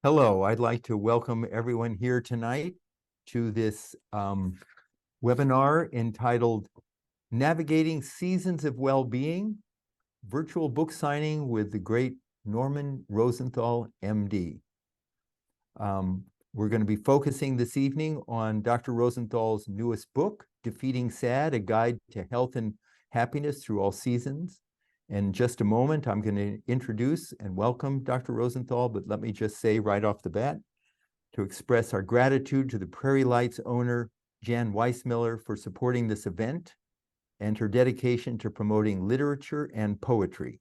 Hello, I'd like to welcome everyone here tonight to this webinar entitled Navigating Seasons of Well-Being, Virtual Book Signing with the great Norman Rosenthal, MD. We're going to be focusing this evening on Dr. Rosenthal's newest book, Defeating SAD, A Guide to Health and Happiness Through All Seasons. In just a moment, I'm going to introduce and welcome Dr. Rosenthal, but let me just say right off the bat to express our gratitude to the Prairie Lights owner, Jan Weissmiller, for supporting this event and her dedication to promoting literature and poetry.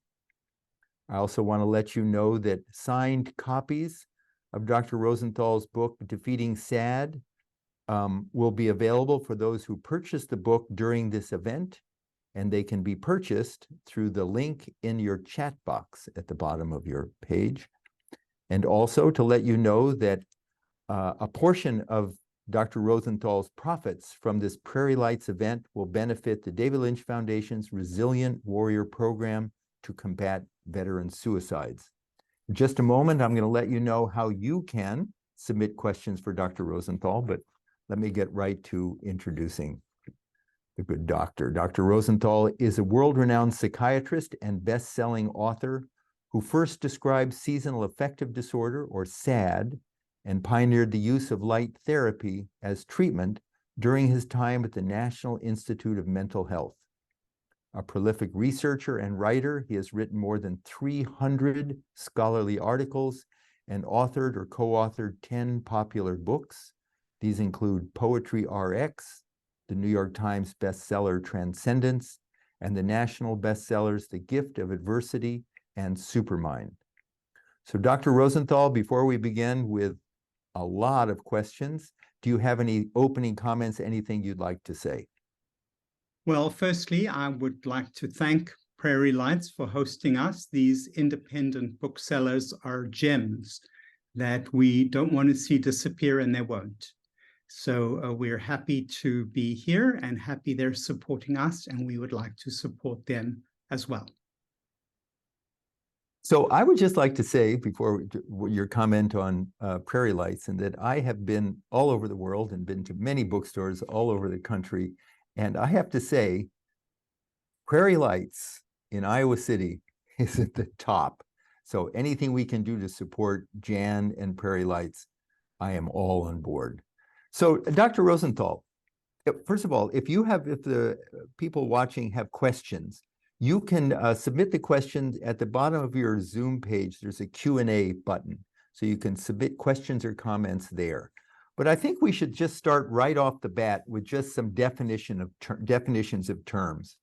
I also want to let you know that signed copies of Dr. Rosenthal's book, Defeating SAD, will be available for those who purchase the book during this event, and they can be purchased through the link in your chat box at the bottom of your page. And also to let you know that a portion of Dr. Rosenthal's profits from this Prairie Lights event will benefit the David Lynch Foundation's Resilient Warrior Program to combat veteran suicides. In just a moment, I'm going to let you know how you can submit questions for Dr. Rosenthal, but let me get right to introducing the good doctor. Dr. Rosenthal is a world-renowned psychiatrist and best-selling author who first described seasonal affective disorder, or SAD, and pioneered the use of light therapy as treatment during his time at the National Institute of Mental Health. A prolific researcher and writer, he has written more than 300 scholarly articles and authored or co-authored 10 popular books. These include Poetry RX, the New York Times bestseller Transcendence, and the national bestsellers The Gift of Adversity and Supermind. So Dr. Rosenthal, before we begin with a lot of questions, do you have any opening comments, anything you'd like to say? Well, firstly, I would like to thank Prairie Lights for hosting us. These independent booksellers are gems that we don't want to see disappear, and they won't. So we're happy to be here and happy they're supporting us, and we would like to support them as well. So I would just like to say, before your comment on Prairie Lights, and that I have been all over the world and been to many bookstores all over the country, and I have to say, Prairie Lights in Iowa City is at the top. So anything we can do to support Jan and Prairie Lights, I am all on board. So, Dr. Rosenthal, first of all, if the people watching have questions, you can submit the questions at the bottom of your Zoom page. There's a Q&A button, so you can submit questions or comments there. But I think we should just start right off the bat with just some definitions of terms.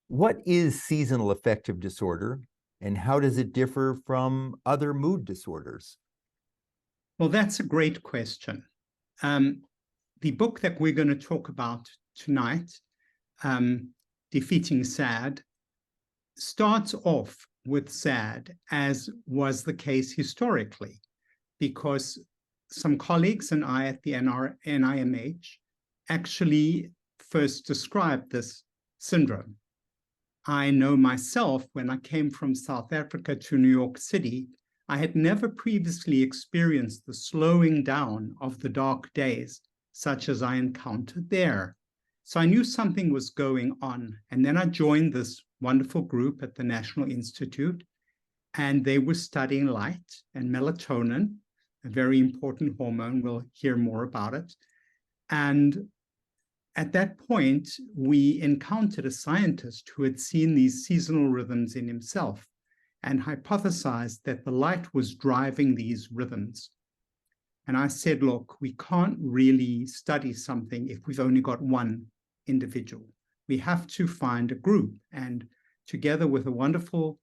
What is seasonal affective disorder, and how does it differ from other mood disorders? Well, that's a great question. The book that we're going to talk about tonight, Defeating SAD, starts off with SAD, as was the case historically, because some colleagues and I at the NIMH actually first described this syndrome. I know myself, when I came from South Africa to New York City, I had never previously experienced the slowing down of the dark days, such as I encountered there. So I knew something was going on. And then I joined this wonderful group at the National Institute, and they were studying light and melatonin, a very important hormone. We'll hear more about it. And at that point, we encountered a scientist who had seen these seasonal rhythms in himself and hypothesized that the light was driving these rhythms. And I said, look, we can't really study something if we've only got one individual. We have to find a group. And together with a wonderful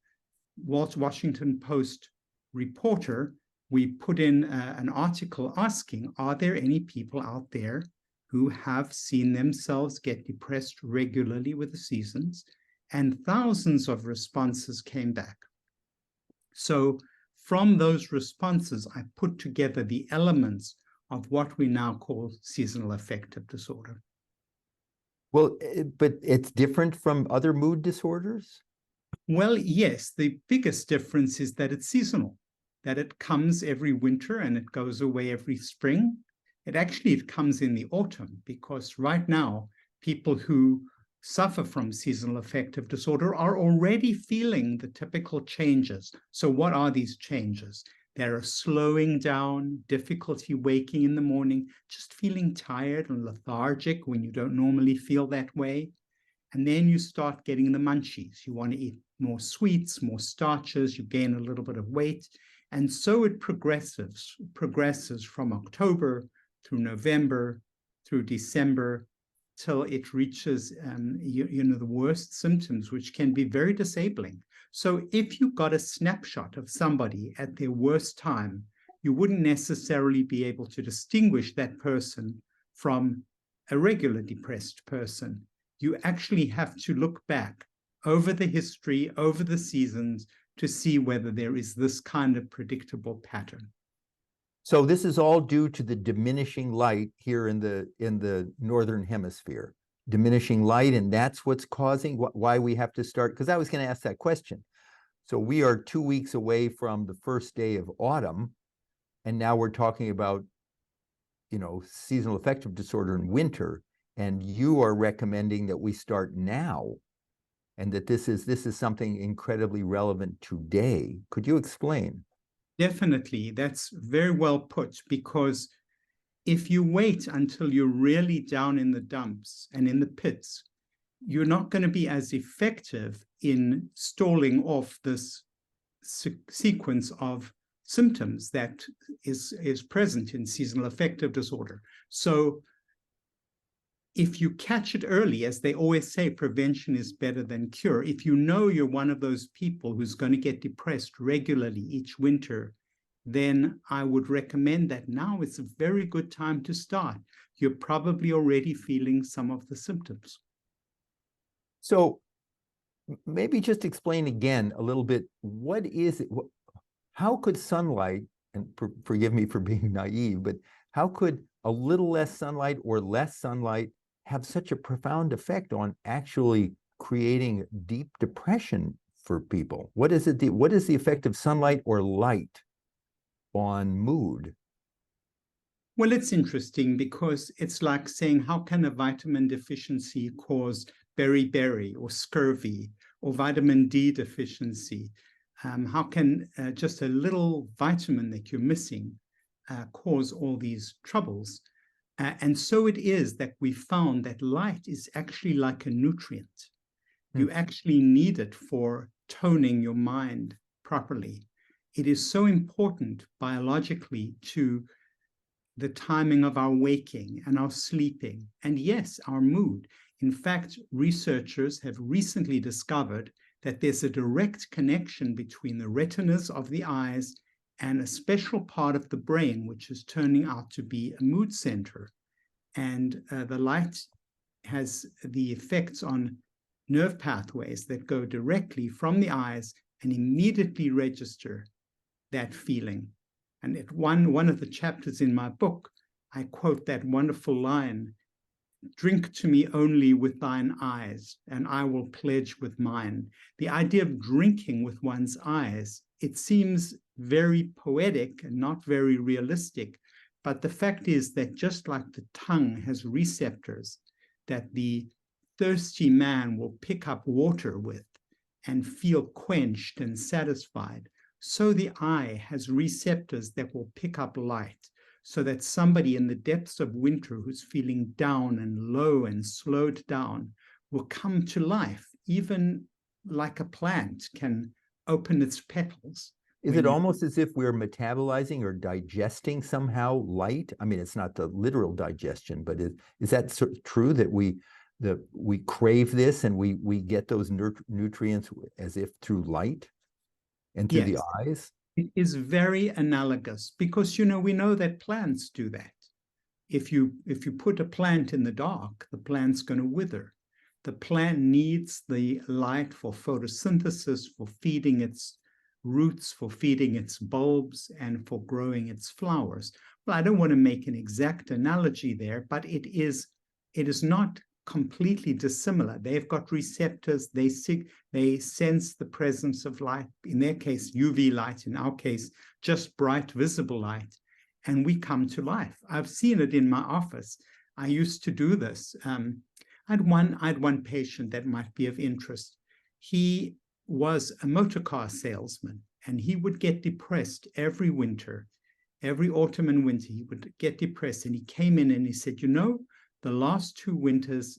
Washington Post reporter, we put in an article asking, are there any people out there who have seen themselves get depressed regularly with the seasons? And thousands of responses came back. So from those responses, I put together the elements of what we now call seasonal affective disorder. Well, but it's different from other mood disorders? Well, yes, the biggest difference is that it's seasonal. that it comes every winter and it goes away every spring. It comes in the autumn, because right now, people who suffer from seasonal affective disorder are already feeling the typical changes. So what are these changes? There are slowing down, difficulty waking in the morning, just feeling tired and lethargic when you don't normally feel that way. And then you start getting the munchies. You want to eat more sweets, more starches, you gain a little bit of weight. And so it progresses from October through November, through December, till it reaches the worst symptoms, which can be very disabling. So if you got a snapshot of somebody at their worst time, you wouldn't necessarily be able to distinguish that person from a regular depressed person. You actually have to look back over the history, over the seasons, to see whether there is this kind of predictable pattern. So this is all due to the diminishing light here in the northern hemisphere. Diminishing light, and that's what's causing why we have to start, because I was going to ask that question. So we are 2 weeks away from the first day of autumn, and now we're talking about, seasonal affective disorder in winter, and you are recommending that we start now, and that this is something incredibly relevant today. Could you explain? Definitely, that's very well put, because if you wait until you're really down in the dumps and in the pits, you're not going to be as effective in stalling off this sequence of symptoms that is present in seasonal affective disorder. So if you catch it early, as they always say, prevention is better than cure. If you know you're one of those people who's going to get depressed regularly each winter, then I would recommend that now is a very good time to start. You're probably already feeling some of the symptoms. So maybe just explain again a little bit, what is it? How could sunlight, and forgive me for being naive, but how could a little less sunlight or less sunlight have such a profound effect on actually creating deep depression for people? What is it? What is the effect of sunlight or light on mood? Well, it's interesting, because it's like saying, how can a vitamin deficiency cause beriberi or scurvy, or vitamin D deficiency? How can just a little vitamin that you're missing cause all these troubles? And so it is that we found that light is actually like a nutrient. You actually need it for toning your mind properly. It is so important biologically to the timing of our waking and our sleeping, and yes, our mood. In fact, researchers have recently discovered that there's a direct connection between the retinas of the eyes and a special part of the brain, which is turning out to be a mood center. And the light has the effects on nerve pathways that go directly from the eyes and immediately register that feeling. And at one of the chapters in my book, I quote that wonderful line, "Drink to me only with thine eyes, and I will pledge with mine." The idea of drinking with one's eyes, it seems very poetic and not very realistic, but the fact is that just like the tongue has receptors that the thirsty man will pick up water with and feel quenched and satisfied, so the eye has receptors that will pick up light, so that somebody in the depths of winter who's feeling down and low and slowed down will come to life, even like a plant can open its petals. Is it almost as if we're metabolizing or digesting somehow light? I mean, it's not the literal digestion, but is that true that we crave this and we get those nutrients as if through light and through the eyes? It is very analogous, because we know that plants do that. If you put a plant in the dark, the plant's going to wither. The plant needs the light for photosynthesis, for feeding its roots, for feeding its bulbs, and for growing its flowers. Well, I don't want to make an exact analogy there, but it is not completely dissimilar. They've got receptors, they sense the presence of light, in their case, UV light, in our case, just bright visible light, and we come to life. I've seen it in my office. I used to do this. I had one patient that might be of interest. He was a motor car salesman, and he would get depressed every winter. Every autumn and winter, he would get depressed, and he came in and he said, the last 2 winters,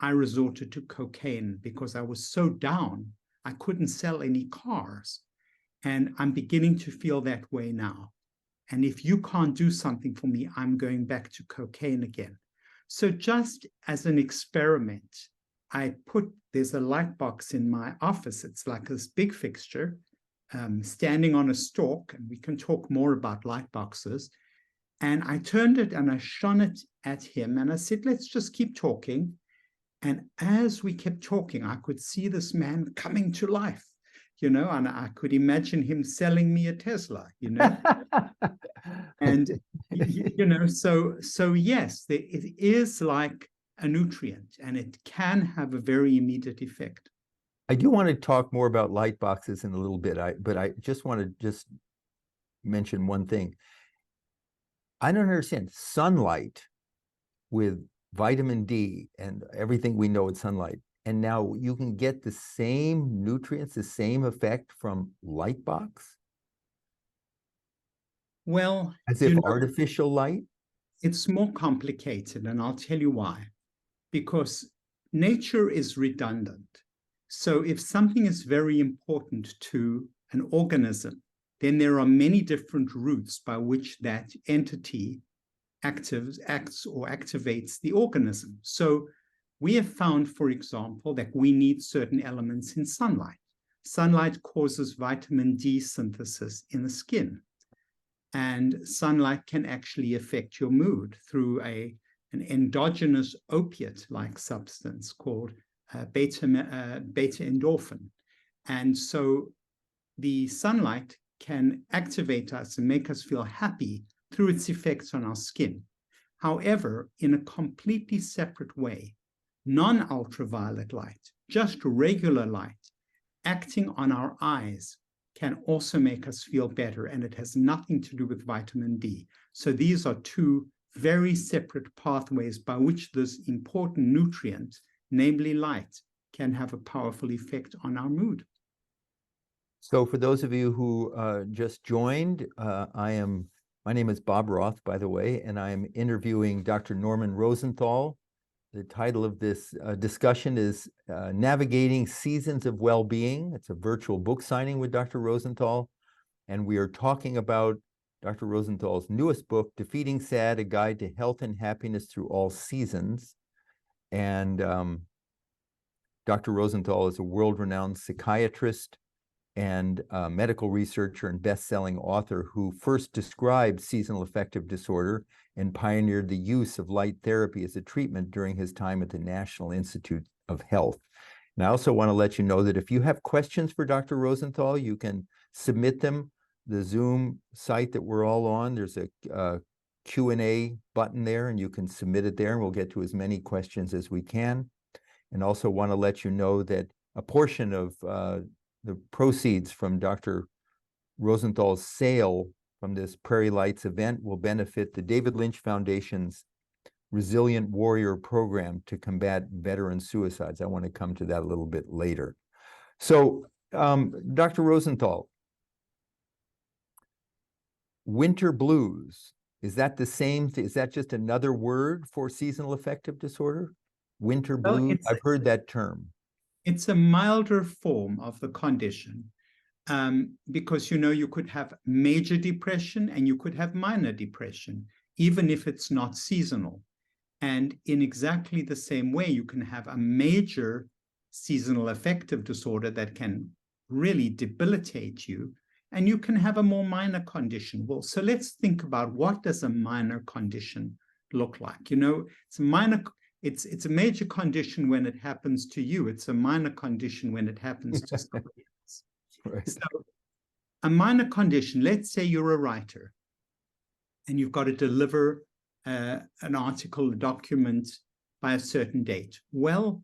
I resorted to cocaine because I was so down, I couldn't sell any cars. And I'm beginning to feel that way now. And if you can't do something for me, I'm going back to cocaine again. So just as an experiment, there's a light box in my office. It's like this big fixture standing on a stalk, and we can talk more about light boxes. And I turned it and I shone it at him, and I said, let's just keep talking. And as we kept talking, I could see this man coming to life, and I could imagine him selling me a Tesla, And, so yes, it is like a nutrient, and it can have a very immediate effect. I do want to talk more about light boxes in a little bit, but I just want to mention one thing. I don't understand sunlight with vitamin D and everything we know it's sunlight. And now you can get the same nutrients, the same effect from light box? Well, as if artificial light? It's more complicated, and I'll tell you why. Because nature is redundant. So if something is very important to an organism, then there are many different routes by which that entity acts or activates the organism. So we have found, for example, that we need certain elements in sunlight. Sunlight causes vitamin D synthesis in the skin. And sunlight can actually affect your mood through an endogenous opiate-like substance called beta endorphin. And so the sunlight can activate us and make us feel happy through its effects on our skin. However, in a completely separate way, non-ultraviolet light, just regular light, acting on our eyes can also make us feel better, and it has nothing to do with vitamin D. So these are two very separate pathways by which this important nutrient, namely light, can have a powerful effect on our mood. So for those of you who just joined, my name is Bob Roth, by the way, and I am interviewing Dr. Norman Rosenthal. The title of this discussion is Navigating Seasons of Well-Being. It's a virtual book signing with Dr. Rosenthal, and we are talking about Dr. Rosenthal's newest book, Defeating SAD, A Guide to Health and Happiness Through All Seasons. And Dr. Rosenthal is a world-renowned psychiatrist and medical researcher and best-selling author who first described seasonal affective disorder and pioneered the use of light therapy as a treatment during his time at the National Institute of Health. And I also want to let you know that if you have questions for Dr. Rosenthal, you can submit them. The Zoom site that we're all on, there's a Q&A button there, and you can submit it there, and we'll get to as many questions as we can. And also want to let you know that a portion of the proceeds from Dr. Rosenthal's sale from this Prairie Lights event will benefit the David Lynch Foundation's Resilient Warrior program to combat veteran suicides. I want to come to that a little bit later. So, Dr. Rosenthal, winter blues, is that the same? Is that just another word for seasonal affective disorder? Winter blues? I've heard that term. It's a milder form of the condition because, you could have major depression and you could have minor depression, even if it's not seasonal. And in exactly the same way, you can have a major seasonal affective disorder that can really debilitate you, and you can have a more minor condition. Well, so let's think about, what does a minor condition look like? It's a minor. It's a major condition when it happens to you. It's a minor condition when it happens to somebody else. Right. So a minor condition, let's say you're a writer and you've got to deliver an article, a document by a certain date. Well,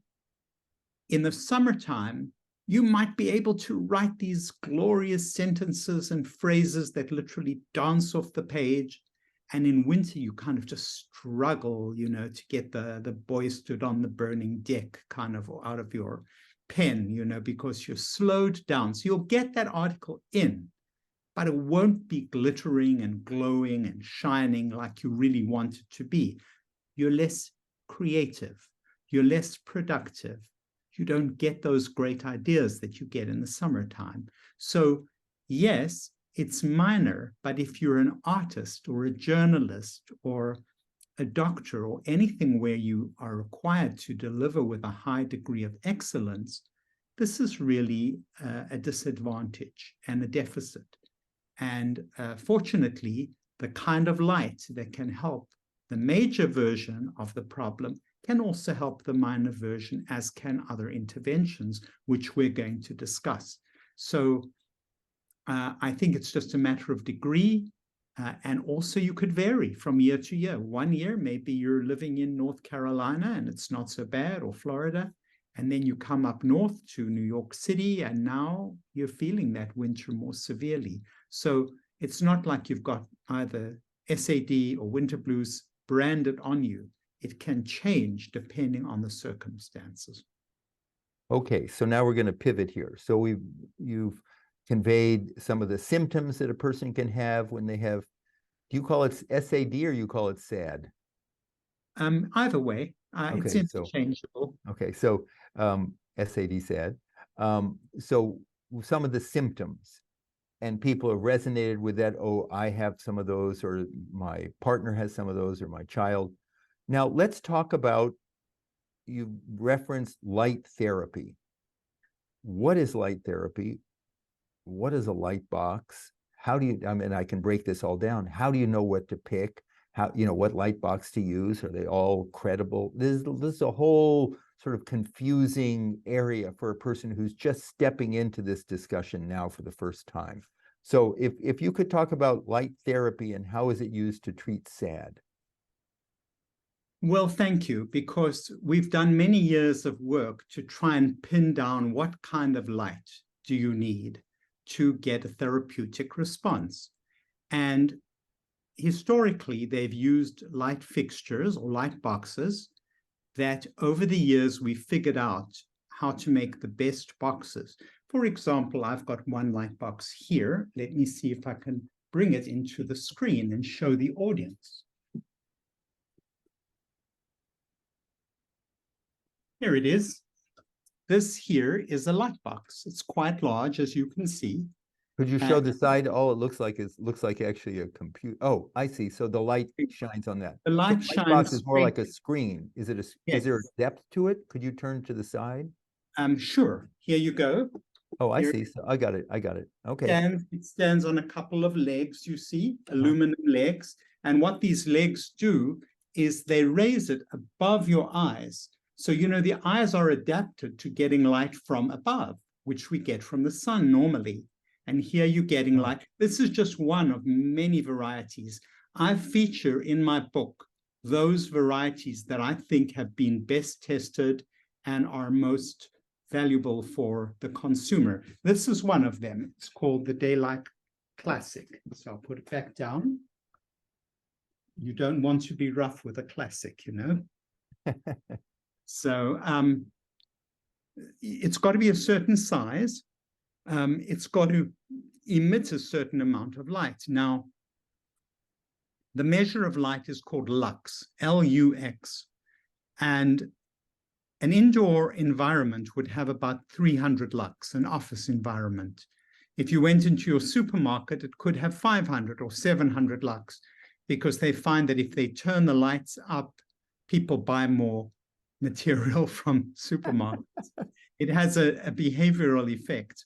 in the summertime, you might be able to write these glorious sentences and phrases that literally dance off the page. And in winter, you kind of just struggle, to get the boy stood on the burning deck kind of out of your pen, because you're slowed down. So you'll get that article in, but it won't be glittering and glowing and shining like you really want it to be. You're less creative. You're less productive. You don't get those great ideas that you get in the summertime. So yes, it's minor, but if you're an artist or a journalist or a doctor or anything where you are required to deliver with a high degree of excellence, this is really a disadvantage and a deficit. And fortunately, the kind of light that can help the major version of the problem can also help the minor version, as can other interventions, which we're going to discuss. So I think it's just a matter of degree, and also you could vary from year to year. 1 year, maybe you're living in North Carolina and it's not so bad, or Florida, and then you come up north to New York City, and now you're feeling that winter more severely. So it's not like you've got either SAD or winter blues branded on you. It can change depending on the circumstances. Okay, so now we're going to pivot here. So you've conveyed some of the symptoms that a person can have when they have, do you call it SAD or you call it SAD? Either way, it's interchangeable. So SAD, SAD. So some of the symptoms, and people have resonated with that. Oh, I have some of those, or my partner has some of those, or my child. Now let's talk about, you referenced light therapy. What is light therapy? What is a light box? How do you, I can break this all down. How do you know what to pick? How, what light box to use? Are they all credible? This is a whole sort of confusing area for a person who's just stepping into this discussion now for the first time. So if you could talk about light therapy and how is it used to treat SAD? Well, thank you, because we've done many years of work to try and pin down what kind of light do you need to get a therapeutic response. And historically, they've used light fixtures or light boxes that over the years we figured out how to make the best boxes. For example, I've got one light box here. Let me see if I can bring it into the screen and show the audience. Here it is. This here is a light box. It's quite large, as you can see. Could you show the side? All it looks like actually a computer. Oh, I see. So the light shines on that. The light so shines. Box is more like a screen. Is it Yes. Is there a depth to it? Could you turn to the side? Sure. Here you go. Oh, I see. So I got it. Okay. It stands on a couple of legs, you see, aluminum legs. And what these legs do is they raise it above your eyes. So, the eyes are adapted to getting light from above, which we get from the sun normally. And here you're getting light. This is just one of many varieties. I feature in my book those varieties that I think have been best tested and are most valuable for the consumer. This is one of them. It's called the Daylight Classic. So I'll put it back down. You don't want to be rough with a classic, So it's got to be a certain size. It's got to emit a certain amount of light. Now, the measure of light is called lux, L-U-X. And an indoor environment would have about 300 lux, an office environment. If you went into your supermarket, it could have 500 or 700 lux, because they find that if they turn the lights up, people buy more material from supermarkets. It has a behavioral effect.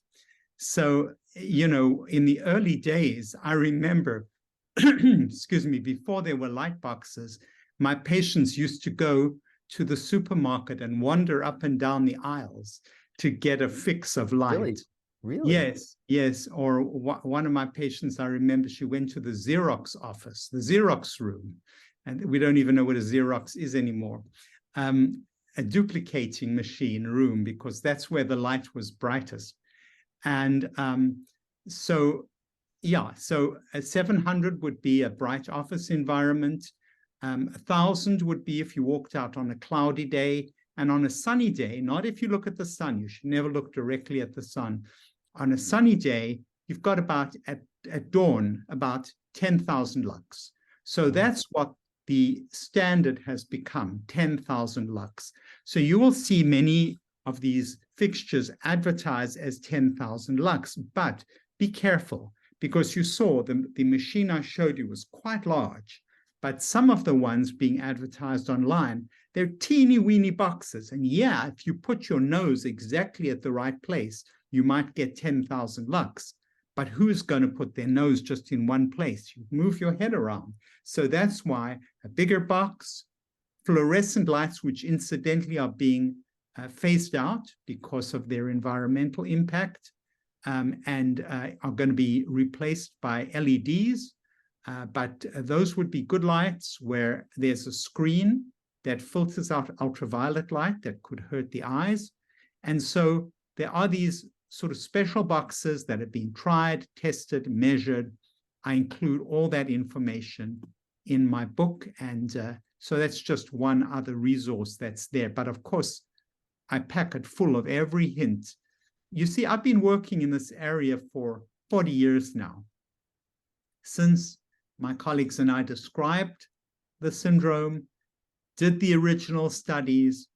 So, in the early days, I remember, excuse me, before there were light boxes, my patients used to go to the supermarket and wander up and down the aisles to get a fix of light. Really? Yes. Or one of my patients, I remember, she went to the Xerox office, the Xerox room, and we don't even know what a Xerox is anymore. a duplicating machine room because that's where the light was brightest. And so 700 would be a bright office environment. 1,000 would be if you walked out on a cloudy day, and on a sunny day, not if you look at the sun, you should never look directly at the sun. On a sunny day, you've got about, at dawn, about 10,000 lux. So that's what the standard has become, 10,000 lux. So you will see many of these fixtures advertised as 10,000 lux, but be careful, because you saw the machine I showed you was quite large, but some of the ones being advertised online, they're teeny weeny boxes. And yeah, if you put your nose exactly at the right place, you might get 10,000 lux. But who's going to put their nose just in one place? You move your head around. So that's why a bigger box, fluorescent lights, which incidentally are being phased out because of their environmental impact, and are going to be replaced by LEDs. But those would be good lights where there's a screen that filters out ultraviolet light that could hurt the eyes. And so there are these sort of special boxes that have been tried, tested, measured. I include all that information in my book. And so that's just one other resource that's there. But of course, I pack it full of every hint. You see, I've been working in this area for 40 years now. Since my colleagues and I described the syndrome, did the original studies,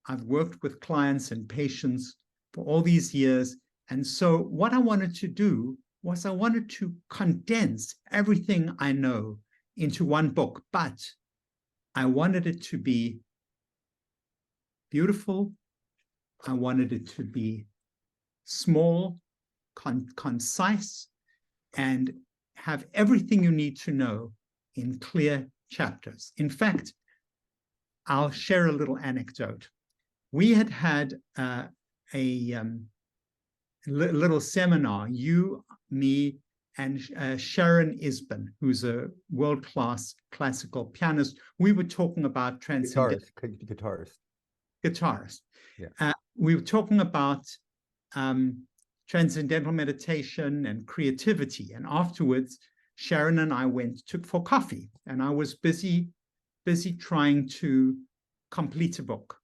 I've worked with clients and patients for all these years. And so what I wanted to do was I wanted to condense everything I know into one book, but I wanted it to be beautiful. I wanted it to be small, concise, and have everything you need to know in clear chapters. In fact, I'll share a little anecdote. We had a little seminar, you, me, and Sharon Isbin, who's a world-class classical pianist. We were talking about guitarist. Yeah. We were talking about transcendental meditation and creativity. And afterwards, Sharon and I took for coffee, and I was busy trying to complete a book.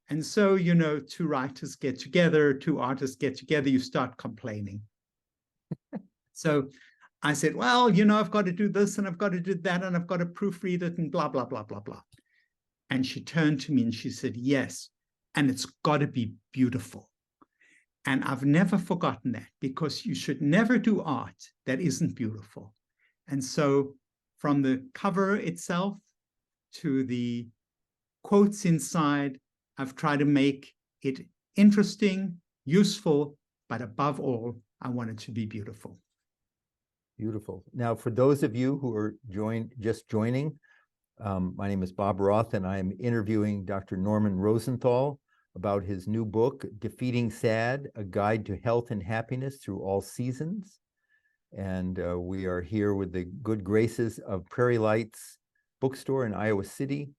And so, you know, two writers get together, two artists get together, you start complaining. So I said, well, you know, I've got to do this and I've got to do that and I've got to proofread it and blah, blah, blah, blah, blah. And she turned to me and she said, yes, and it's got to be beautiful. And I've never forgotten that, because you should never do art that isn't beautiful. And so from the cover itself to the quotes inside, I've tried to make it interesting, useful, but above all, I want it to be beautiful. Beautiful. Now, for those of you who are just joining, my name is Bob Roth, and I am interviewing Dr. Norman Rosenthal about his new book, Defeating SAD, A Guide to Health and Happiness Through All Seasons. And we are here with the good graces of Prairie Lights Bookstore in Iowa City,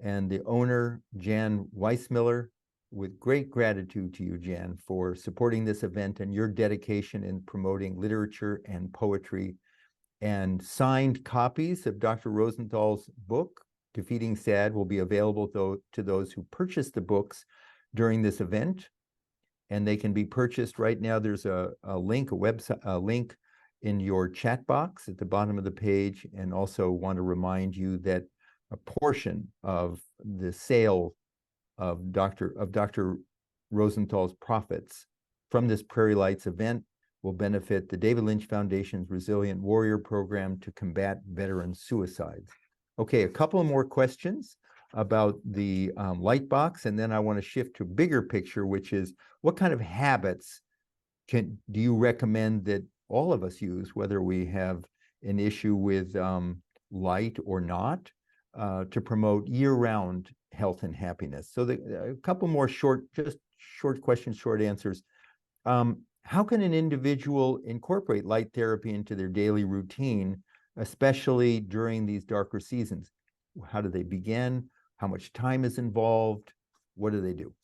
and the owner, Jan Weissmiller. With great gratitude to you, Jan, for supporting this event and your dedication in promoting literature and poetry. And signed copies of Dr. Rosenthal's book, Defeating SAD, will be available to those who purchase the books during this event. And they can be purchased right now. There's a link, a link in your chat box at the bottom of the page. And also want to remind you that a portion of the sale of Dr. Rosenthal's profits from this Prairie Lights event will benefit the David Lynch Foundation's Resilient Warrior Program to combat veteran suicides. Okay, a couple of more questions about the light box, and then I want to shift to a bigger picture, which is what kind of habits do you recommend that all of us use, whether we have an issue with light or not, to promote year-round health and happiness? So a couple more short questions, short answers. How can an individual incorporate light therapy into their daily routine, especially during these darker seasons? How do they begin? How much time is involved? What do they do?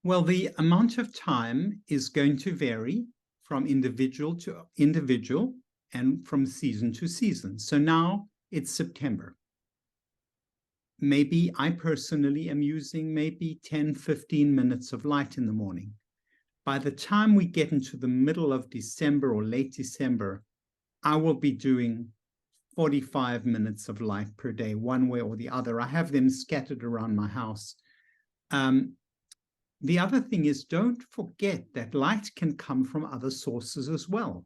Well, the amount of time is going to vary from individual to individual and from season to season. So now it's September. Maybe I personally am using maybe 10, 15 minutes of light in the morning. By the time we get into the middle of December or late December, I will be doing 45 minutes of light per day, one way or the other. I have them scattered around my house. The other thing is, don't forget that light can come from other sources as well.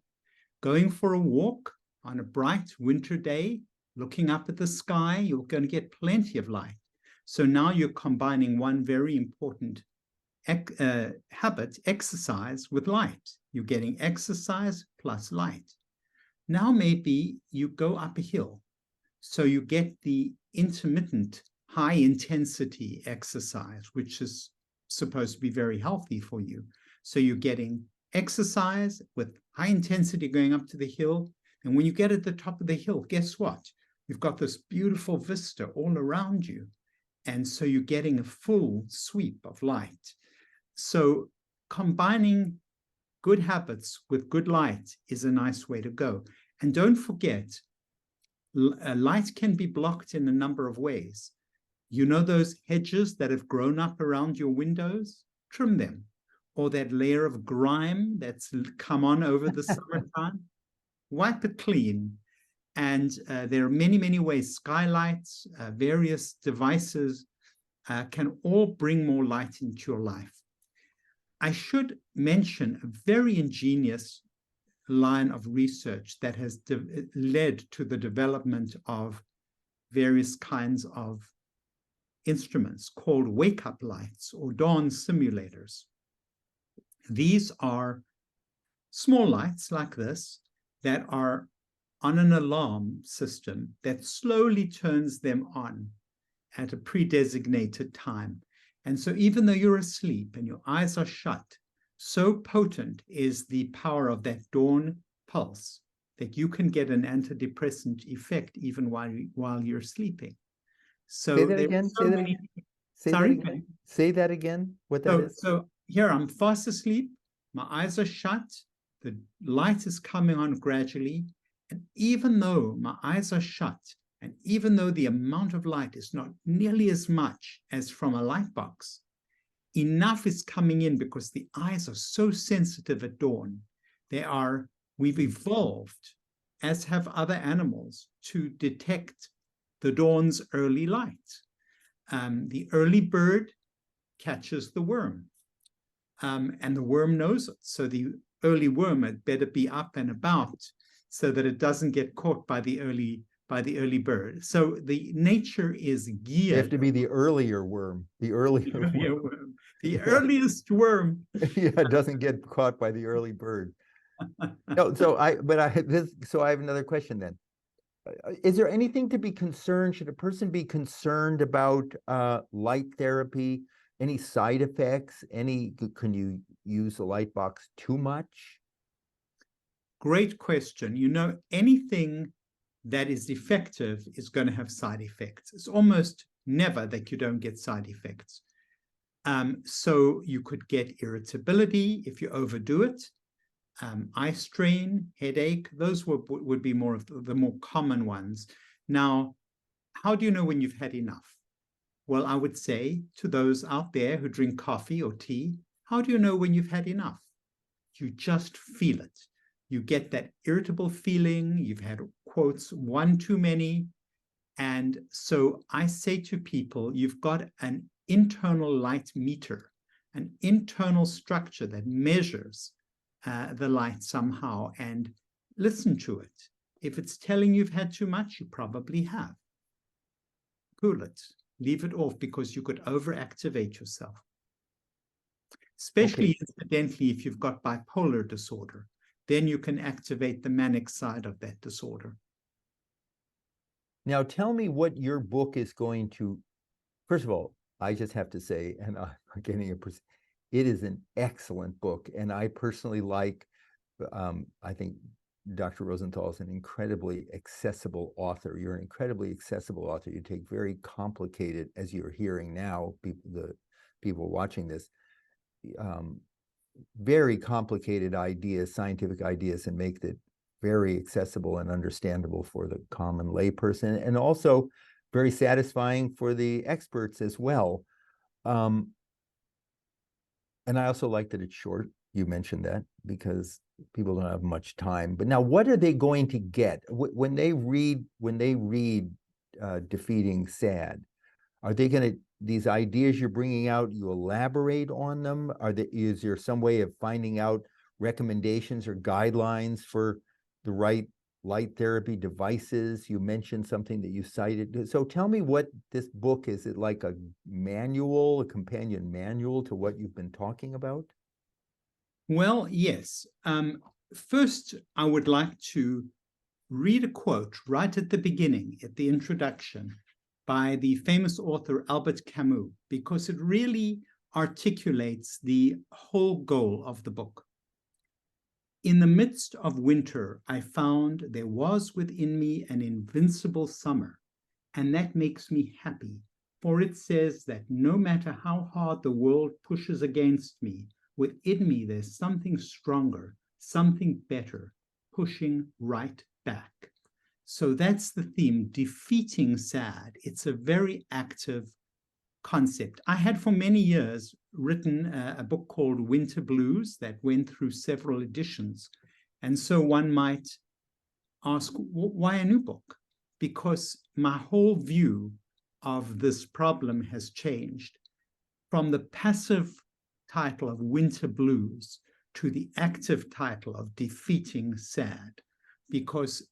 Going for a walk on a bright winter day, looking up at the sky, you're going to get plenty of light. So now you're combining one very important habit, exercise, with light. You're getting exercise plus light. Now maybe you go up a hill, so you get the intermittent high intensity exercise, which is supposed to be very healthy for you. So you're getting exercise with high intensity going up to the hill. And when you get at the top of the hill, guess what? You've got this beautiful vista all around you. And so you're getting a full sweep of light. So combining good habits with good light is a nice way to go. And don't forget, light can be blocked in a number of ways. You know those hedges that have grown up around your windows? Trim them. Or that layer of grime that's come on over the summertime? Wipe it clean. And there are many, many ways. Skylights, various devices can all bring more light into your life. I should mention a very ingenious line of research that has led to the development of various kinds of instruments called wake-up lights or dawn simulators. These are small lights like this that are on an alarm system that slowly turns them on at a pre-designated time. And so even though you're asleep and your eyes are shut, so potent is the power of that dawn pulse that you can get an antidepressant effect even while you're sleeping. So say that again. So many... Say that again. What that is? So here I'm fast asleep. My eyes are shut. The light is coming on gradually. And even though my eyes are shut, and even though the amount of light is not nearly as much as from a light box, enough is coming in because the eyes are so sensitive at dawn. We've evolved, as have other animals, to detect the dawn's early light. The early bird catches the worm, and the worm knows it. So the early worm had better be up and about so that it doesn't get caught by the early bird. So the nature is geared. You have to be the earlier worm. The earliest worm. Yeah, it doesn't get caught by the early bird. No, so I have another question then. Is there anything to be concerned? Should a person be concerned about light therapy? Any side effects? Can you use a light box too much? Great question. You know, anything that is effective is going to have side effects. It's almost never that you don't get side effects. So you could get irritability if you overdo it. Eye strain, headache, those would be more of the more common ones. Now, how do you know when you've had enough? Well, I would say to those out there who drink coffee or tea, how do you know when you've had enough? You just feel it. You get that irritable feeling. You've had, quotes, one too many. And so I say to people, you've got an internal light meter, an internal structure that measures the light somehow, and listen to it. If it's telling you've had too much, you probably have. Cool it. Leave it off, because you could overactivate yourself. Especially, incidentally, if you've got bipolar disorder, then you can activate the manic side of that disorder. Now, tell me what your book is going to. First of all, I just have to say, and I'm getting it is an excellent book, and I personally like. I think Dr. Rosenthal is an incredibly accessible author. You're an incredibly accessible author. You take very complicated, as you're hearing now, the people watching this, very complicated ideas, scientific ideas, and make it very accessible and understandable for the common layperson, and also very satisfying for the experts as well. And I also like that it's short. You mentioned that because people don't have much time. But now, what are they going to get when they read Defeating SAD? Are they going to, these ideas you're bringing out, you elaborate on them? Is there some way of finding out recommendations or guidelines for the right light therapy devices? You mentioned something that you cited. So tell me what this book is. It like a manual, a companion manual to what you've been talking about? Well, yes. First, I would like to read a quote right at the beginning, at the introduction, by the famous author Albert Camus, because it really articulates the whole goal of the book. In the midst of winter, I found there was within me an invincible summer, and that makes me happy, for it says that no matter how hard the world pushes against me, within me there's something stronger, something better, pushing right back. So that's the theme, defeating SAD. It's a very active concept. I had for many years written a book called Winter Blues that went through several editions. And so one might ask, why a new book? Because my whole view of this problem has changed from the passive title of Winter Blues to the active title of Defeating SAD, because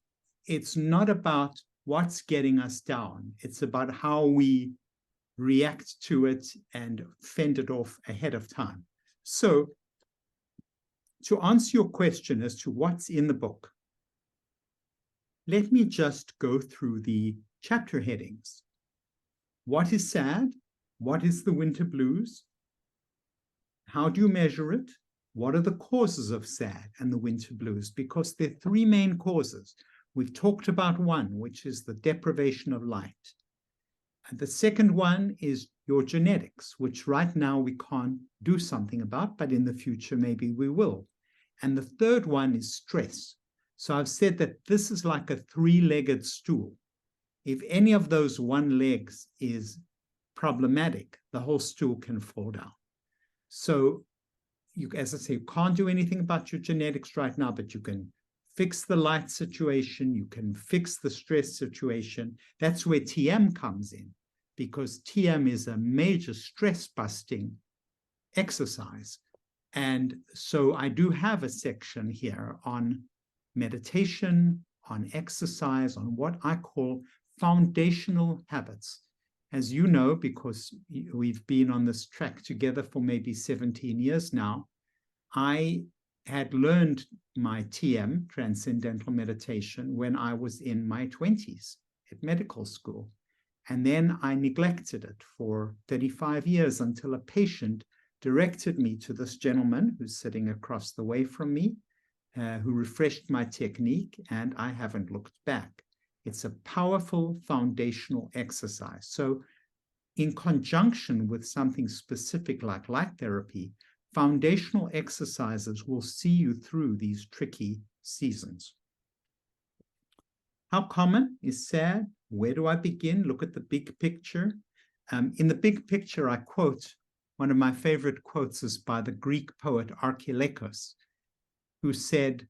it's not about what's getting us down. It's about how we react to it and fend it off ahead of time. So to answer your question as to what's in the book, let me just go through the chapter headings. What is SAD? What is the winter blues? How do you measure it? What are the causes of SAD and the winter blues? Because there are three main causes. We've talked about one, which is the deprivation of light. And the second one is your genetics, which right now we can't do something about, but in the future maybe we will. And the third one is stress. So I've said that this is like a three-legged stool. If any of those one legs is problematic, the whole stool can fall down. So you, as I say, you can't do anything about your genetics right now, but you can fix the light situation, you can fix the stress situation. That's where TM comes in, because TM is a major stress-busting exercise. And so I do have a section here on meditation, on exercise, on what I call foundational habits. As you know, because we've been on this track together for maybe 17 years now, I had learned my TM, Transcendental Meditation, when I was in my 20s at medical school. And then I neglected it for 35 years until a patient directed me to this gentleman who's sitting across the way from me, who refreshed my technique, and I haven't looked back. It's a powerful foundational exercise. So in conjunction with something specific like light therapy, foundational exercises will see you through these tricky seasons. How common is SAD? Where do I begin? Look at the big picture. In the big picture, I quote, one of my favorite quotes is by the Greek poet Archilochos, who said,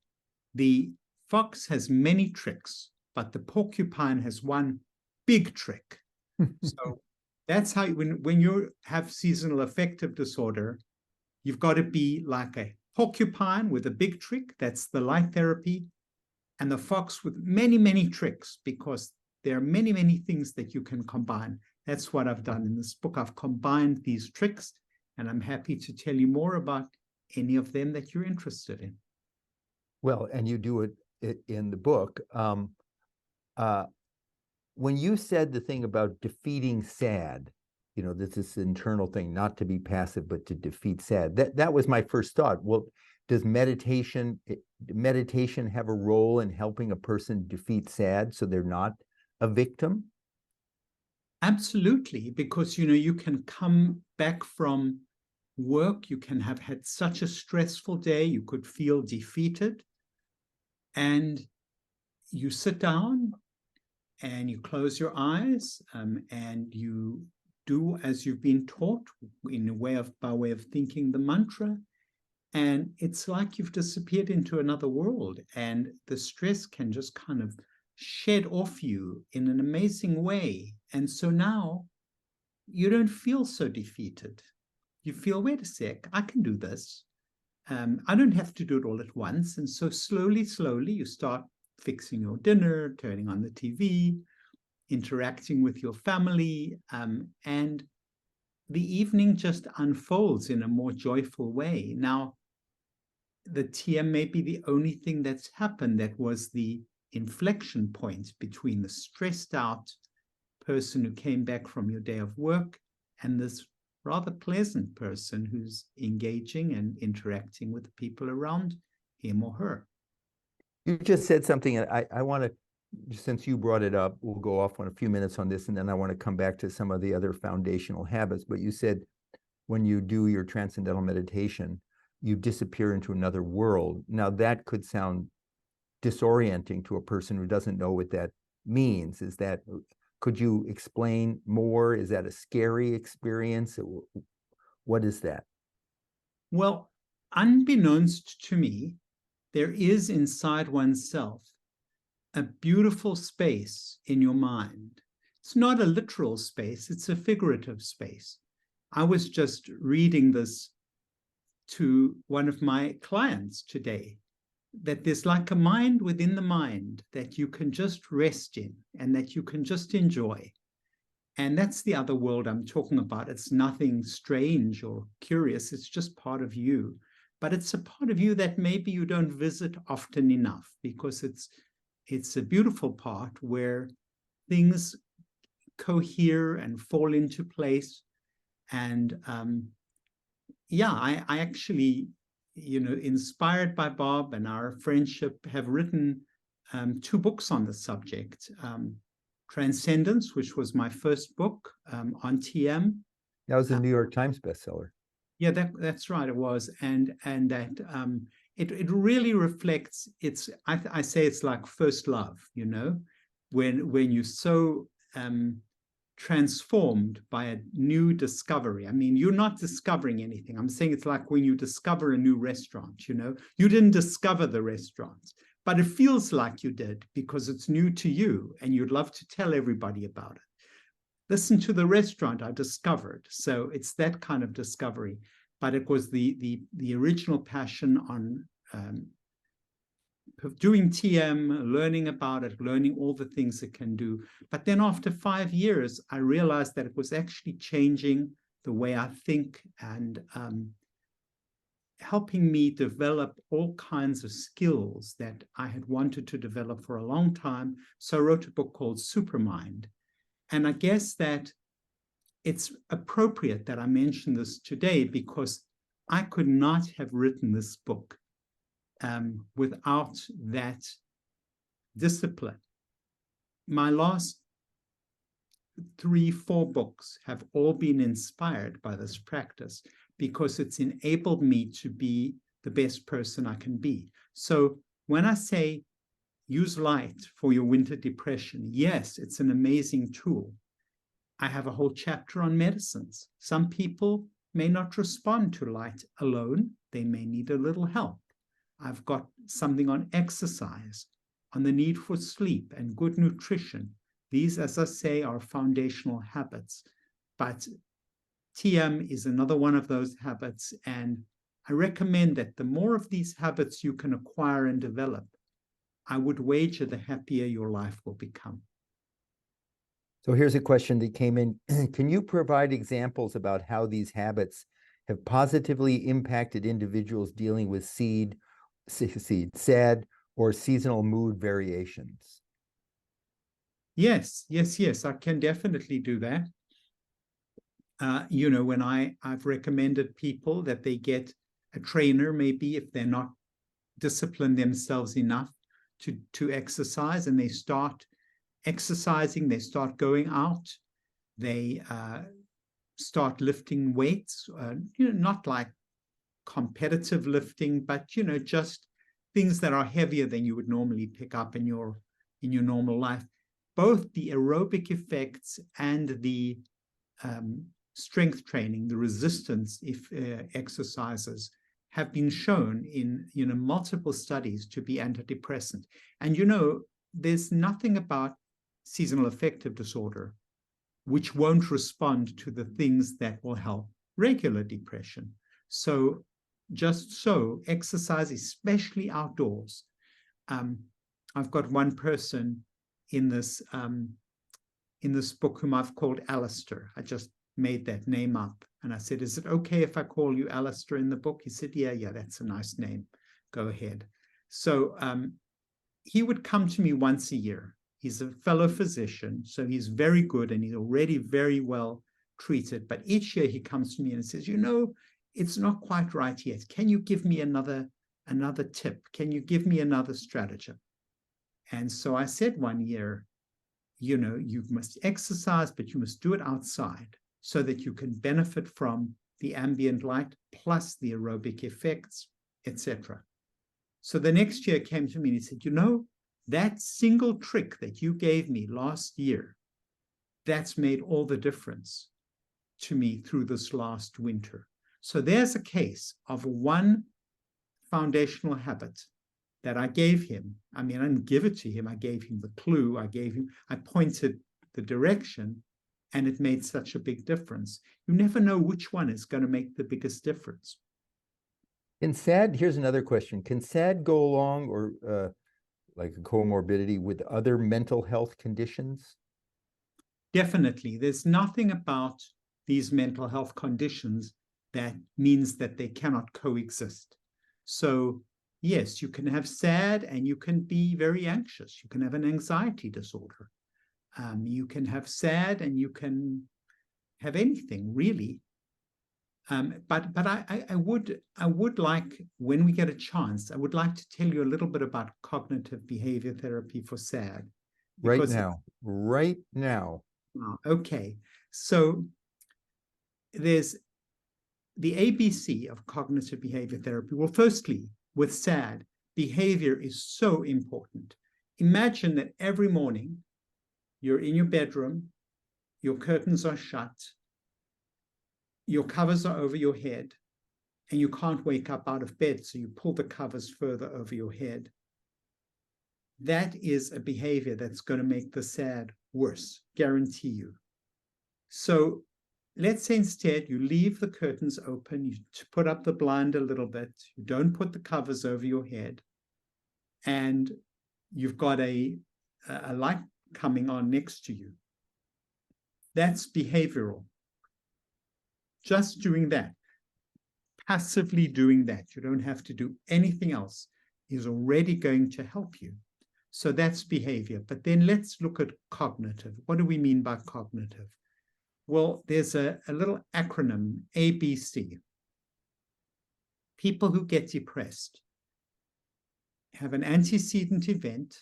"The fox has many tricks, but the porcupine has one big trick." So that's how, when you have seasonal affective disorder, you've got to be like a porcupine with a big trick, that's the light therapy, and the fox with many, many tricks, because there are many, many things that you can combine. That's what I've done in this book. I've combined these tricks, and I'm happy to tell you more about any of them that you're interested in. Well, and you do it in the book. When you said the thing about defeating SAD, you know, this internal thing, not to be passive, but to defeat SAD, that was my first thought. Well, does meditation have a role in helping a person defeat SAD so they're not a victim? Absolutely, because you can come back from work, you can have had such a stressful day, you could feel defeated, and you sit down and you close your eyes, and you do as you've been taught by way of thinking the mantra, and it's like you've disappeared into another world, and the stress can just kind of shed off you in an amazing way. And so now you don't feel so defeated. You feel, wait a sec, I can do this. I don't have to do it all at once. And so slowly, you start fixing your dinner, turning on the TV, interacting with your family, and the evening just unfolds in a more joyful way. Now, the TM may be the only thing that's happened that was the inflection point between the stressed out person who came back from your day of work and this rather pleasant person who's engaging and interacting with the people around him or her. You just said something, and I want to, since you brought it up, we'll go off on a few minutes on this, and then I want to come back to some of the other foundational habits. But you said when you do your transcendental meditation, you disappear into another world. Now, that could sound disorienting to a person who doesn't know what that means. Could you explain more? Is that a scary experience? What is that? Well, unbeknownst to me, there is inside oneself a beautiful space in your mind. It's not a literal space, it's a figurative space. I was just reading this to one of my clients today, that there's like a mind within the mind that you can just rest in and that you can just enjoy. And that's the other world I'm talking about. It's nothing strange or curious. It's just part of you. But it's a part of you that maybe you don't visit often enough, because it's a beautiful part where things cohere and fall into place. And I actually, inspired by Bob and our friendship, have written 2 books on the subject. Transcendence, which was my first book on TM. That was a New York Times bestseller. Yeah, that's right, it was. And that it really reflects, I say it's like first love, when you're so transformed by a new discovery. I mean, you're not discovering anything. I'm saying it's like when you discover a new restaurant, you didn't discover the restaurant, but it feels like you did because it's new to you and you'd love to tell everybody about it. Listen to the restaurant I discovered. So it's that kind of discovery, but it was the original passion on doing TM, learning about it, learning all the things it can do. But then after 5 years, I realized that it was actually changing the way I think and helping me develop all kinds of skills that I had wanted to develop for a long time. So I wrote a book called Supermind. And I guess that it's appropriate that I mention this today because I could not have written this book without that discipline. My last 3-4 books have all been inspired by this practice because it's enabled me to be the best person I can be. So when I say use light for your winter depression, yes, it's an amazing tool. I have a whole chapter on medicines. Some people may not respond to light alone. They may need a little help. I've got something on exercise, on the need for sleep and good nutrition. These, as I say, are foundational habits. But TM is another one of those habits. And I recommend that the more of these habits you can acquire and develop, I would wager the happier your life will become. So here's a question that came in. Can you provide examples about how these habits have positively impacted individuals dealing with SAD or seasonal mood variations? Yes, I can definitely do that. When I've recommended people that they get a trainer, maybe, if they're not disciplined themselves enough to exercise, and they start exercising, they start going out, they start lifting weights, not like competitive lifting, but just things that are heavier than you would normally pick up in your normal life. Both the aerobic effects and the strength training, the resistance exercises, have been shown in multiple studies to be antidepressant. And there's nothing about seasonal affective disorder which won't respond to the things that will help regular depression. So exercise, especially outdoors. I've got one person in this book whom I've called Alistair. I just made that name up. And I said, is it okay if I call you Alistair in the book? He said, yeah, that's a nice name. Go ahead. So he would come to me once a year. He's a fellow physician, so he's very good and he's already very well treated. But each year he comes to me and says, it's not quite right yet. Can you give me another tip? Can you give me another stratagem? And so I said one year, you must exercise, but you must do it outside so that you can benefit from the ambient light plus the aerobic effects, etc. So the next year came to me and he said, that single trick that you gave me last year, that's made all the difference to me through this last winter. So there's a case of one foundational habit that I gave him. I mean, I didn't give it to him. I gave him the clue. I pointed the direction, and it made such a big difference. You never know which one is going to make the biggest difference. Here's another question. Can SAD go along or like a comorbidity with other mental health conditions? Definitely. There's nothing about these mental health conditions that means that they cannot coexist. So yes, you can have SAD and you can be very anxious. You can have an anxiety disorder. You can have SAD and you can have anything, really. But I would like, when we get a chance, I would like to tell you a little bit about cognitive behavior therapy for SAD. Right now. Okay. So there's the ABC of cognitive behavior therapy. Well, firstly, with SAD, behavior is so important. Imagine that every morning you're in your bedroom, your curtains are shut, your covers are over your head, and you can't wake up out of bed, so you pull the covers further over your head. That is a behavior that's going to make the SAD worse, guarantee you. So let's say instead you leave the curtains open, you put up the blind a little bit, you don't put the covers over your head, and you've got a light coming on next to you. That's behavioral. Just doing that, passively doing that, you don't have to do anything else, is already going to help you. So that's behavior. But then let's look at cognitive. What do we mean by cognitive? Well, there's a little acronym, ABC. People who get depressed have an antecedent event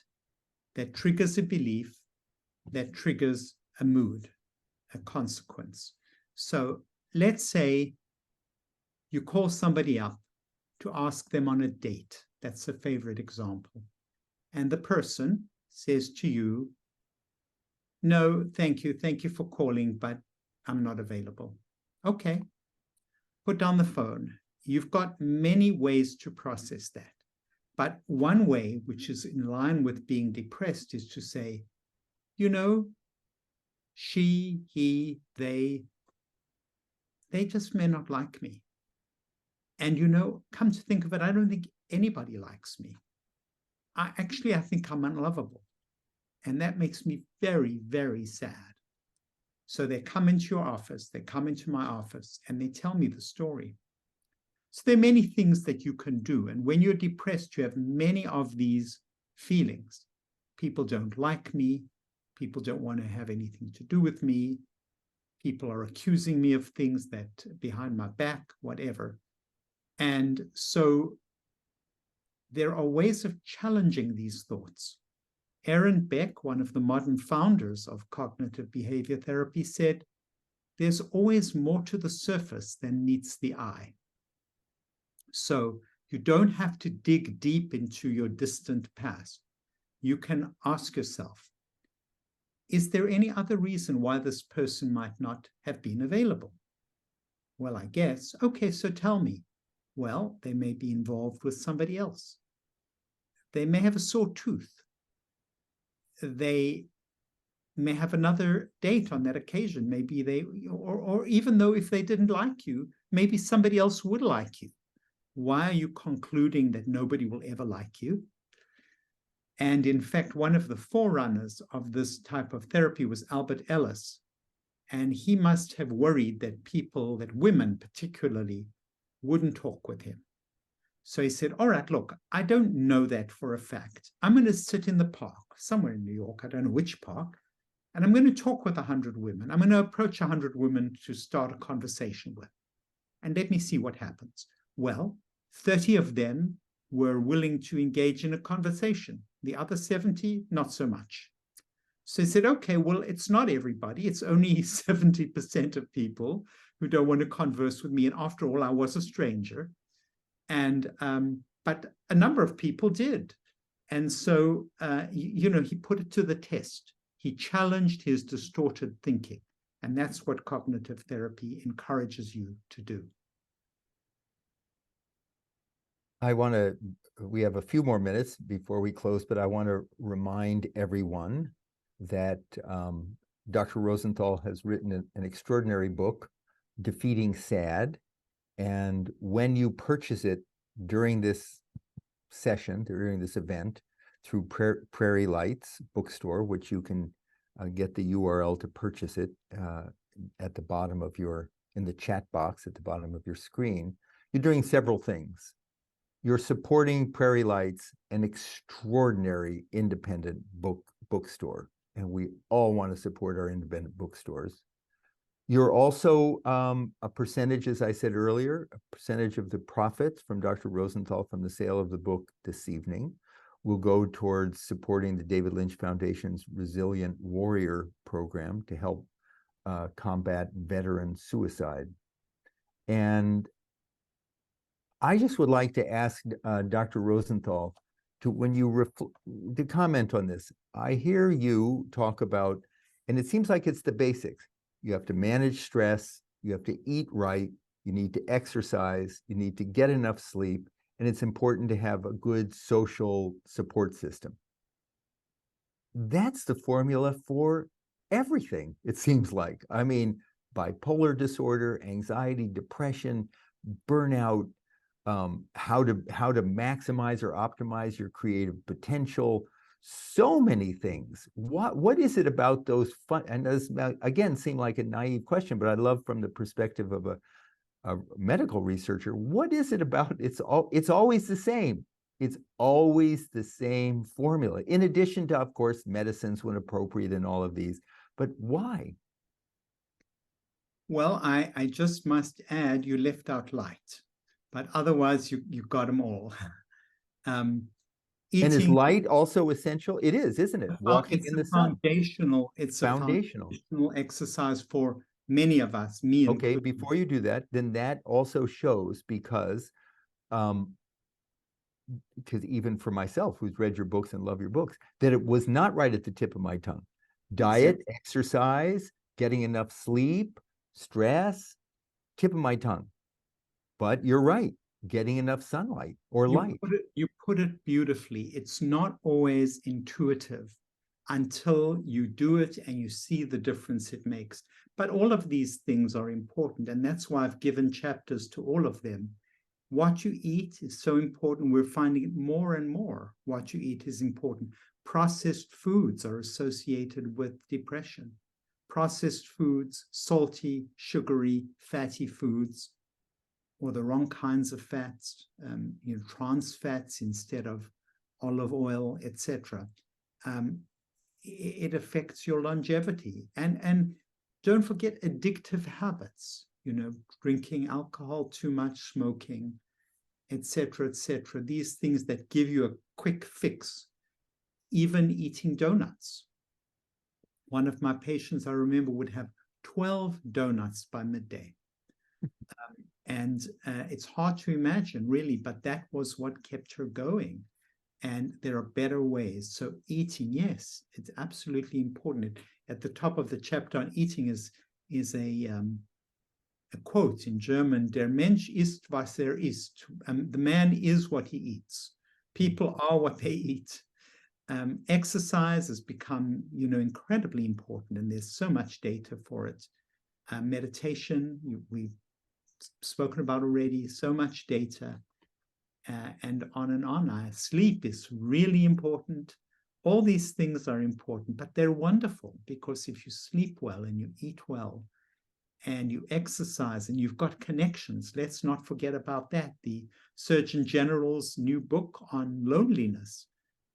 that triggers a belief, that triggers a mood, a consequence. So let's say you call somebody up to ask them on a date. That's a favorite example. And the person says to you, no, thank you. Thank you for calling, but I'm not available. Okay. Put down the phone. You've got many ways to process that. But one way, which is in line with being depressed, is to say, she, he, they just may not like me. And come to think of it, I don't think anybody likes me. I think I'm unlovable. And that makes me very, very sad. So they come into your office, they come into my office, and they tell me the story. So there are many things that you can do. And when you're depressed, you have many of these feelings. People don't like me. People don't want to have anything to do with me. People are accusing me of things that behind my back, whatever. And so there are ways of challenging these thoughts. Aaron Beck, one of the modern founders of cognitive behavior therapy, said, there's always more to the surface than meets the eye. So you don't have to dig deep into your distant past. You can ask yourself, is there any other reason why this person might not have been available? Well, I guess. Okay, so tell me. Well, they may be involved with somebody else. They may have a sore tooth. They may have another date on that occasion. Maybe they, or even though if they didn't like you, maybe somebody else would like you. Why are you concluding that nobody will ever like you? And in fact, one of the forerunners of this type of therapy was Albert Ellis. And he must have worried that people, that women particularly, wouldn't talk with him. So he said, all right, look, I don't know that for a fact. I'm going to sit in the park, somewhere in New York, I don't know which park, and I'm going to talk with 100 women. I'm going to approach 100 women to start a conversation with, and let me see what happens. Well, 30 of them were willing to engage in a conversation. The other 70, not so much. So he said, okay, well, it's not everybody. It's only 70% of people who don't want to converse with me. And after all, I was a stranger. And but a number of people did. And so, he put it to the test. He challenged his distorted thinking. And that's what cognitive therapy encourages you to do. We have a few more minutes before we close, but I want to remind everyone that Dr. Rosenthal has written an extraordinary book, Defeating SAD. And when you purchase it during this session, during this event, through Prairie Lights Bookstore, which you can get the URL to purchase it at the bottom of in the chat box at the bottom of your screen, you're doing several things. You're supporting Prairie Lights, an extraordinary independent bookstore, and we all want to support our independent bookstores. You're also a percentage, as I said earlier, a percentage of the profits from Dr. Rosenthal from the sale of the book this evening will go towards supporting the David Lynch Foundation's Resilient Warrior program to help combat veteran suicide. And I just would like to ask Dr. Rosenthal to comment on this. I hear you talk about, and it seems like it's the basics. You have to manage stress, you have to eat right, you need to exercise, you need to get enough sleep, and it's important to have a good social support system. That's the formula for everything, it seems like. I mean, bipolar disorder, anxiety, depression, burnout, how to maximize or optimize your creative potential, so many things. What is it about those fun, and this again seem like a naive question, but I love from the perspective of a medical researcher, what is it about it's always the same. It's always the same formula, in addition to, of course, medicines when appropriate and all of these. But why? Well, I just must add, you left out light, but otherwise you got them all. And is light also essential? It is, isn't it? Walking in the sun. It's a foundational exercise for many of us, me included. Okay, before you do that, then that also shows because even for myself, who's read your books and love your books, that it was not right at the tip of my tongue. Diet, exercise, getting enough sleep, stress, tip of my tongue. But you're right, getting enough sunlight or light. You put it beautifully. It's not always intuitive until you do it and you see the difference it makes. But all of these things are important, and that's why I've given chapters to all of them. What you eat is so important. We're finding it more and more. What you eat is important. Processed foods are associated with depression. Processed foods, salty, sugary, fatty foods, or the wrong kinds of fats, trans fats instead of olive oil, etc. It affects your longevity. And don't forget addictive habits, drinking alcohol too much, smoking, etc., etc. These things that give you a quick fix, even eating donuts. One of my patients, I remember, would have 12 donuts by midday. And it's hard to imagine, really, but that was what kept her going. And there are better ways. So eating, yes, it's absolutely important. At the top of the chapter on eating is a quote in German: "Der Mensch ist, was isst." The man is what he eats. People are what they eat. Exercise has become, incredibly important, and there's so much data for it. Meditation, we've spoken about already, so much data, and on. Sleep is really important. All these things are important, but they're wonderful, because if you sleep well and you eat well and you exercise and you've got connections, let's not forget about that. The Surgeon General's new book on loneliness.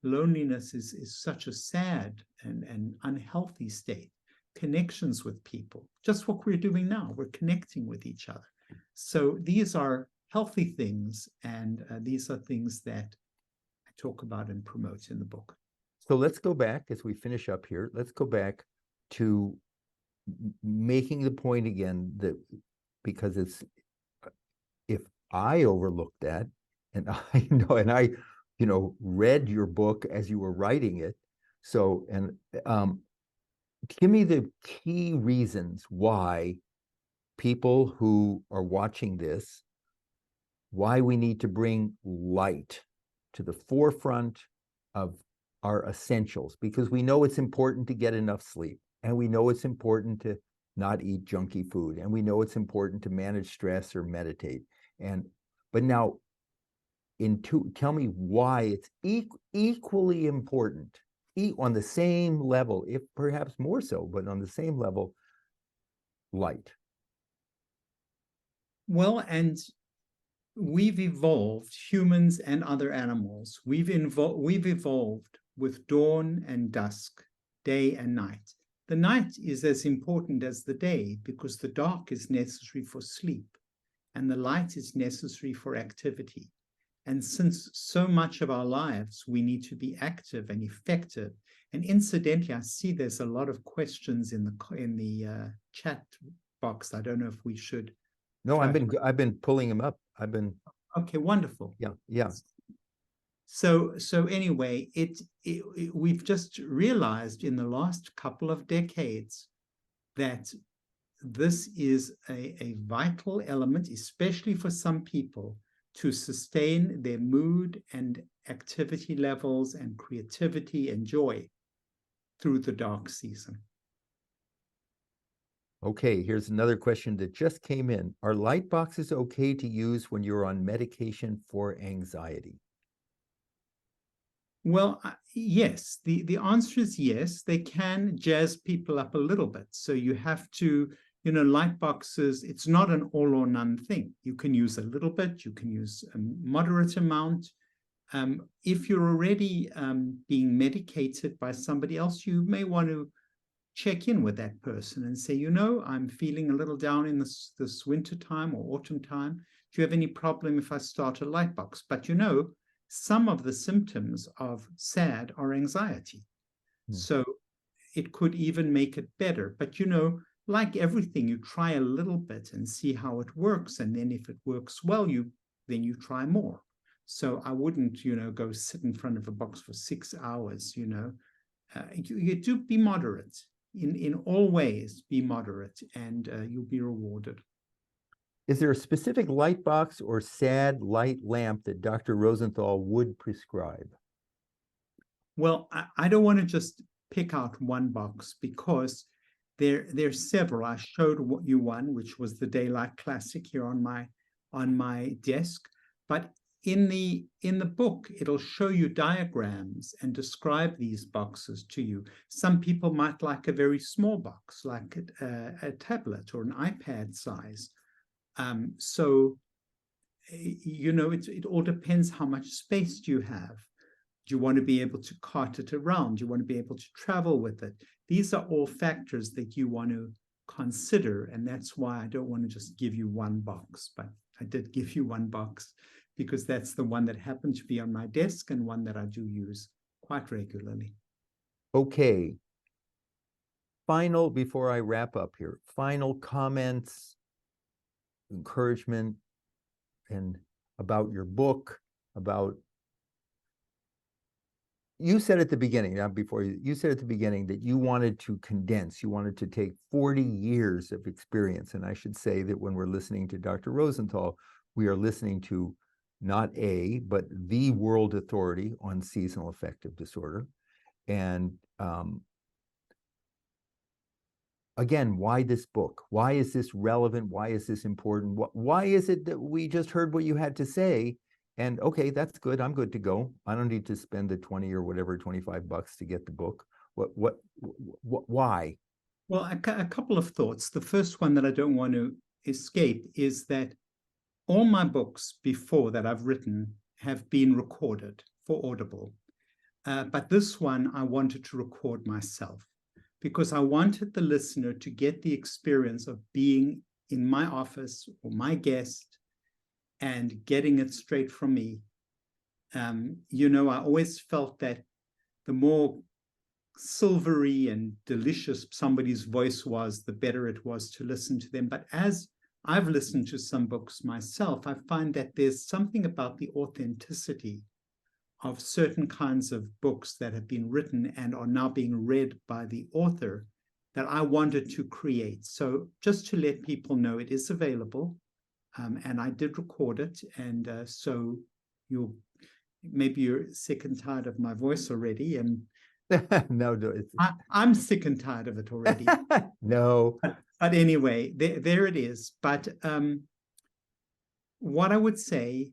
Loneliness is such a sad and unhealthy state. Connections with people, just what we're doing now, we're connecting with each other. So these are healthy things, and these are things that I talk about and promote in the book. So let's go back, as we finish up here, let's go back to making the point again, that because it's, if I overlooked that, and I read your book as you were writing it, so, and give me the key reasons why people who are watching this, why we need to bring light to the forefront of our essentials, because we know it's important to get enough sleep, and we know it's important to not eat junky food, and we know it's important to manage stress or meditate. But now, tell me why it's equally important, on the same level, if perhaps more so, but on the same level, light. Well, and we've evolved, humans and other animals, we've evolved with dawn and dusk, day and night. The night is as important as the day, because the dark is necessary for sleep and the light is necessary for activity. And since so much of our lives, we need to be active and effective. And incidentally, I see there's a lot of questions in the chat box. I don't know if we should. No, I've been pulling them up. Okay, wonderful. Yeah. So anyway, we've just realized in the last couple of decades that this is a vital element, especially for some people, to sustain their mood and activity levels and creativity and joy through the dark season. Okay, here's another question that just came in. Are light boxes okay to use when you're on medication for anxiety? Well, yes, the answer is yes. They can jazz people up a little bit. So you have to, light boxes, it's not an all or none thing. You can use a little bit, you can use a moderate amount. If you're already being medicated by somebody else, you may want to check in with that person and say, I'm feeling a little down in this winter time or autumn time. Do you have any problem if I start a light box? But some of the symptoms of SAD are anxiety. So it could even make it better. But, like everything, you try a little bit and see how it works. And then if it works well, then you try more. So I wouldn't, go sit in front of a box for 6 hours, you do be moderate. In all ways, be moderate, and you'll be rewarded. Is there a specific light box or SAD light lamp that Dr. Rosenthal would prescribe? Well, I don't want to just pick out one box, because there's several. I showed you one, which was the Daylight Classic here on my desk. But in the book, it'll show you diagrams and describe these boxes to you. Some people might like a very small box, like a tablet or an iPad size. So, it all depends how much space do you have. Do you want to be able to cart it around? Do you want to be able to travel with it? These are all factors that you want to consider, and that's why I don't want to just give you one box, but I did give you one box because that's the one that happened to be on my desk and one that I do use quite regularly. Okay. Final, before I wrap up here, final comments, encouragement, and about your book, about, you said at the beginning, not before you said at the beginning that you wanted to condense, you wanted to take 40 years of experience. And I should say that when we're listening to Dr. Rosenthal, we are listening to not a, but the world authority on seasonal affective disorder. And again, why this book? Why is this relevant? Why is this important? Why is it that we just heard what you had to say? And okay, that's good. I'm good to go. I don't need to spend the 20 or whatever, $25 to get the book. Why? Well, a couple of thoughts. The first one that I don't want to escape is that all my books before that I've written have been recorded for Audible. But this one I wanted to record myself because I wanted the listener to get the experience of being in my office or my guest and getting it straight from me. You know, I always felt that the more silvery and delicious somebody's voice was, the better it was to listen to them. But as I've listened to some books myself, I find that there's something about the authenticity of certain kinds of books that have been written and are now being read by the author that I wanted to create. So just to let people know, it is available. And I did record it. And so maybe you're sick and tired of my voice already. And No, I'm sick and tired of it already. No. But anyway, there it is. But what I would say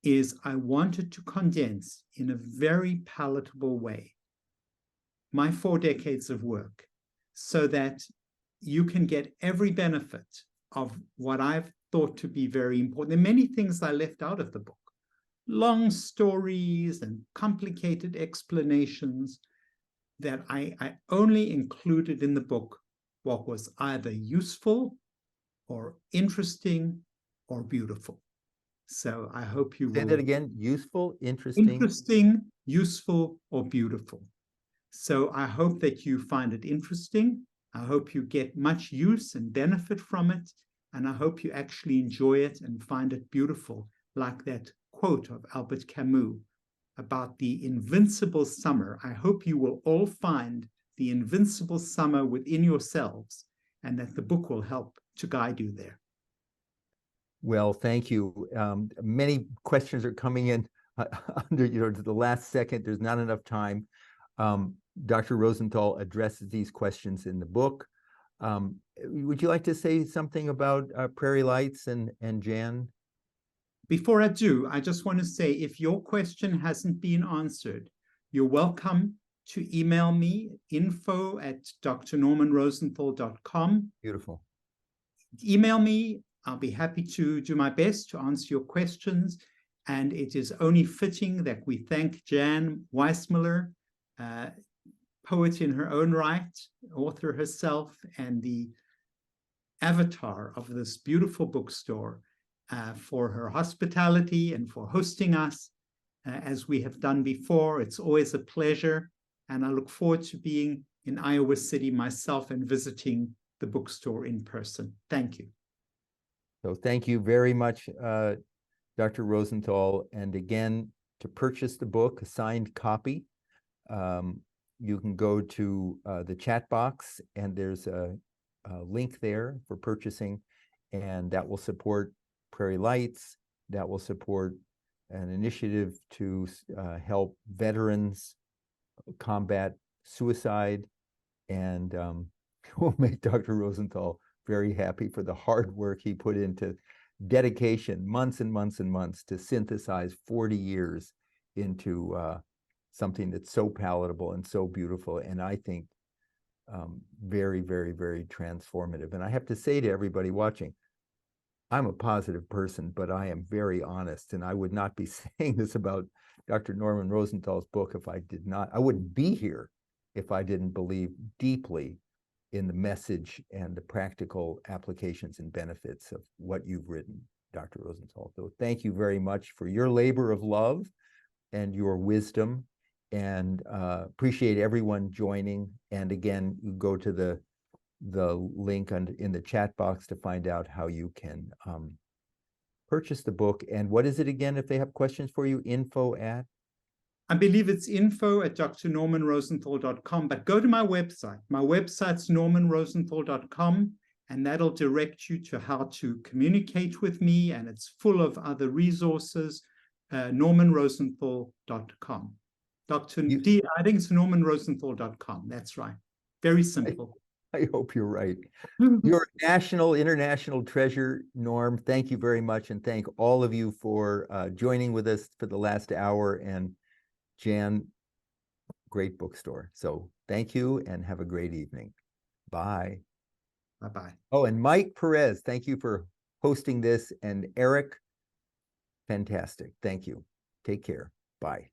is I wanted to condense in a very palatable way my 4 decades of work so that you can get every benefit of what I've thought to be very important. There are many things I left out of the book, long stories and complicated explanations that I only included in the book what was either useful or interesting or beautiful. So I hope you will. Say that again, useful, interesting. Interesting, useful, or beautiful. So I hope that you find it interesting. I hope you get much use and benefit from it. And I hope you actually enjoy it and find it beautiful, like that quote of Albert Camus about the invincible summer. I hope you will all find the invincible summer within yourselves and that the book will help to guide you there. Well, thank you. Many questions are coming in under, to the last second. There's not enough time. Dr. Rosenthal addresses these questions in the book. Would you like to say something about Prairie Lights and Jan? Before I do, I just want to say if your question hasn't been answered, you're welcome to email me, info@drnormanrosenthal.com. Beautiful. Email me. I'll be happy to do my best to answer your questions. And it is only fitting that we thank Jan Weissmuller, poet in her own right, author herself, and the avatar of this beautiful bookstore for her hospitality and for hosting us as we have done before. It's always a pleasure. And I look forward to being in Iowa City myself and visiting the bookstore in person. Thank you. So thank you very much, Dr. Rosenthal. And again, to purchase the book, a signed copy, you can go to the chat box and there's a link there for purchasing, and that will support Prairie Lights. That will support an initiative to help veterans combat suicide, and will make Dr. Rosenthal very happy for the hard work he put into dedication, months and months and months, to synthesize 40 years into something that's so palatable and so beautiful, and I think very, very, very transformative. And I have to say to everybody watching, I'm a positive person, but I am very honest, and I would not be saying this about Dr. Norman Rosenthal's book if I did not. I wouldn't be here if I didn't believe deeply in the message and the practical applications and benefits of what you've written. Dr. Rosenthal. So thank you very much for your labor of love and your wisdom, and appreciate everyone joining. And again, you go to the link in the chat box to find out how you can purchase the book. And what is it again, if they have questions for you? Info at? I believe it's info@drnormanrosenthal.com, but go to my website. My website's normanrosenthal.com, and that'll direct you to how to communicate with me, and it's full of other resources. normanrosenthal.com. I think it's normanrosenthal.com. That's right. Very simple. I hope you're right. You're a national, international treasure, Norm. Thank you very much, and thank all of you for joining with us for the last hour. And Jan, great bookstore. So thank you and have a great evening. Bye. Bye-bye. Oh, and Mike Perez, thank you for hosting this. And Eric, fantastic. Thank you. Take care. Bye.